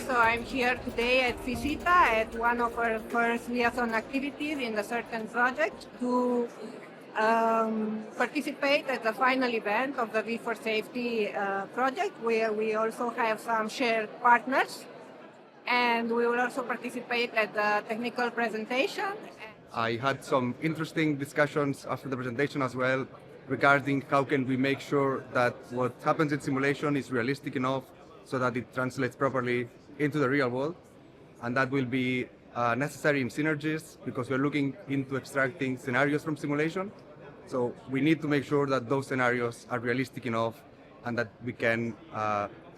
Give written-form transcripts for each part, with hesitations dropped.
So I'm here today at Visita at one of our first liaison activities in the certain project to participate at the final event of the V4Safety project, where we also have some shared partners, and we will also participate at the technical presentation. I had some interesting discussions after the presentation as well regarding how can we make sure that what happens in simulation is realistic enough so that it translates properly into the real world. And that will be necessary in synergies because we're looking into extracting scenarios from simulation. So we need to make sure that those scenarios are realistic enough and that we can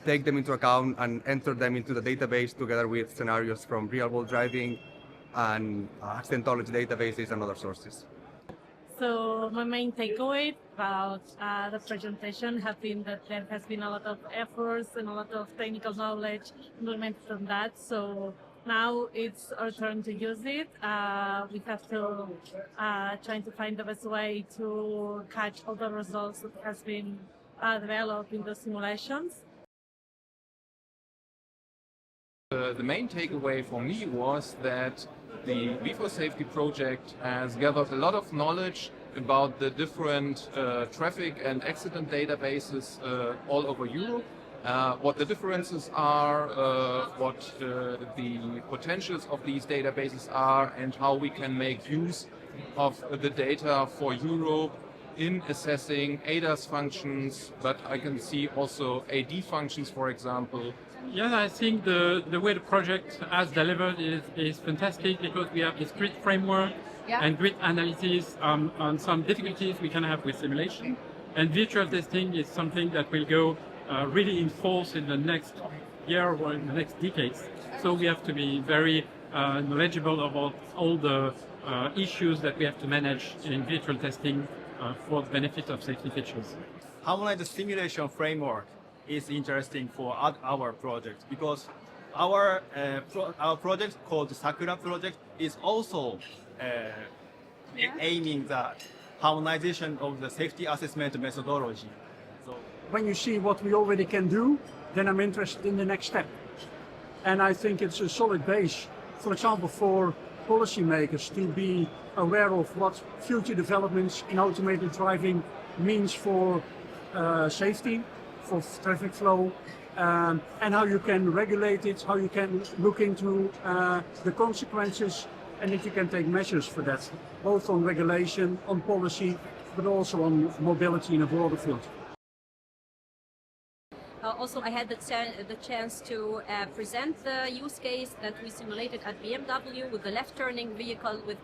take them into account and enter them into the database together with scenarios from real world driving and accidentology databases and other sources. So my main takeaway about the presentation has been that there has been a lot of efforts and a lot of technical knowledge implemented on that. So now it's our turn to use it. We have to try to find the best way to catch all the results that has been developed in the simulations. The main takeaway for me was that the V4Safety project has gathered a lot of knowledge about the different traffic and accident databases all over Europe, what the differences are, what the potentials of these databases are, and how we can make use of the data for Europe in assessing ADAS functions, but I can see also AD functions, for example. Yeah, I think the way the project has delivered is fantastic because we have this grid framework and grid analysis on some difficulties we can have with simulation. And virtual testing is something that will go really in force in the next year or in the next decades. So we have to be very knowledgeable about all the issues that we have to manage in virtual testing for the benefit of safety features. Harmonized simulation framework is interesting for our project because our project called Sakura project is also aiming the harmonization of the safety assessment methodology. So when you see what we already can do, then I'm interested in the next step. And I think it's a solid base, for example, for policymakers to be aware of what future developments in automated driving means for safety, for traffic flow, and how you can regulate it, how you can look into the consequences, and if you can take measures for that, both on regulation, on policy, but also on mobility in a broader field. Also, I had the chance to present the use case that we simulated at BMW with the left-turning vehicle with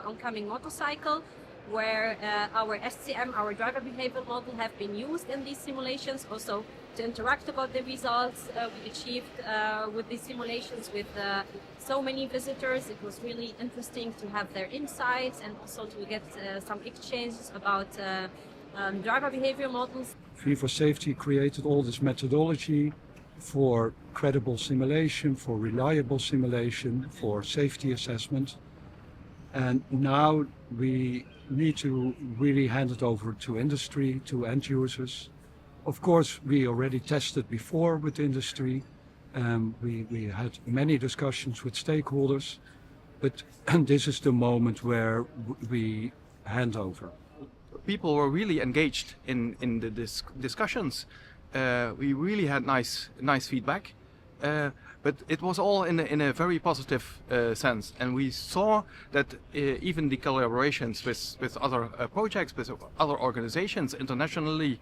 oncoming motorcycle, where our SCM, our driver behavior model, have been used in these simulations, also to interact about the results we achieved with these simulations with so many visitors. It was really interesting to have their insights and also to get some exchanges about driver behavior models. V4Safety created all this methodology for credible simulation, for reliable simulation, for safety assessment. And now we need to really hand it over to industry, to end users. Of course, we already tested before with industry. We had many discussions with stakeholders, but this is the moment where we hand over. People were really engaged in the discussions. We really had nice feedback, but it was all in a very positive sense. And we saw that even the collaborations with other projects, with other organizations internationally,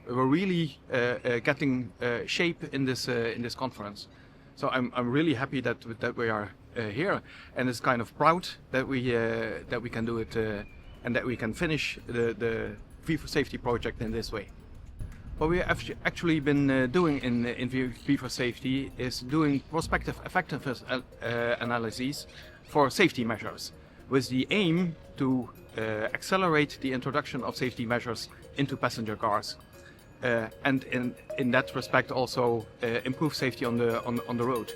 were really getting shape in this conference. So I'm really happy that we are here, and it's kind of proud that we can do it. And that we can finish the V4Safety project in this way. What we have actually been doing in V4Safety is doing prospective effectiveness analyses for safety measures, with the aim to accelerate the introduction of safety measures into passenger cars, and in that respect also improve safety on the road.